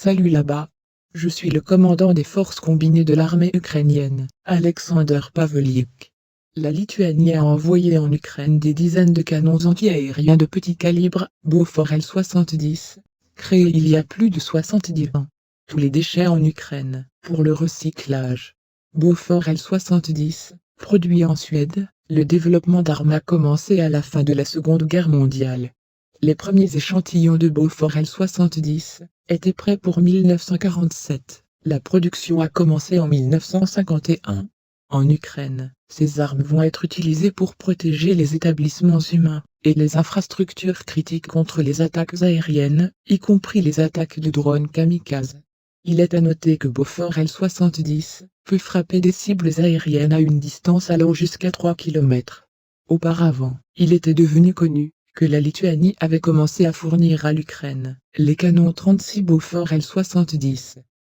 Salut là-bas. Je suis le commandant des forces combinées de l'armée ukrainienne, Alexander Pavlyuk. La Lituanie a envoyé en Ukraine des dizaines de canons anti-aériens de petit calibre, Bofors L-70, créés il y a plus de 70 ans. Tous les déchets en Ukraine, pour le recyclage. Bofors L-70, produit en Suède, le développement d'armes a commencé à la fin de la Seconde Guerre mondiale. Les premiers échantillons de Bofors L-70 étaient prêts pour 1947. La production a commencé en 1951. En Ukraine, ces armes vont être utilisées pour protéger les établissements humains et les infrastructures critiques contre les attaques aériennes, y compris les attaques de drones kamikazes. Il est à noter que Bofors L-70 peut frapper des cibles aériennes à une distance allant jusqu'à 3 km. Auparavant, il était devenu connu que la Lituanie avait commencé à fournir à l'Ukraine les canons 36 Bofors L-70.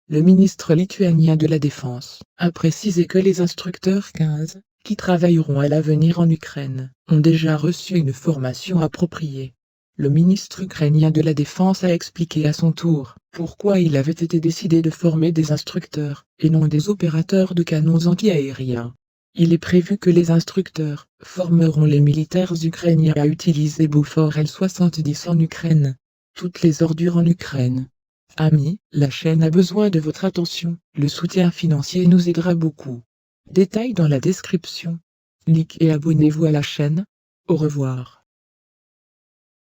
Le ministre lituanien de la Défense a précisé que les instructeurs 15, qui travailleront à l'avenir en Ukraine, ont déjà reçu une formation appropriée. Le ministre ukrainien de la Défense a expliqué à son tour pourquoi il avait été décidé de former des instructeurs, et non des opérateurs de canons anti-aériens. Il est prévu que les instructeurs formeront les militaires ukrainiens à utiliser Bofors L-70 en Ukraine. Toutes les ordures en Ukraine. Amis, la chaîne a besoin de votre attention, le soutien financier nous aidera beaucoup. Détails dans la description. Likez et abonnez-vous à la chaîne. Au revoir.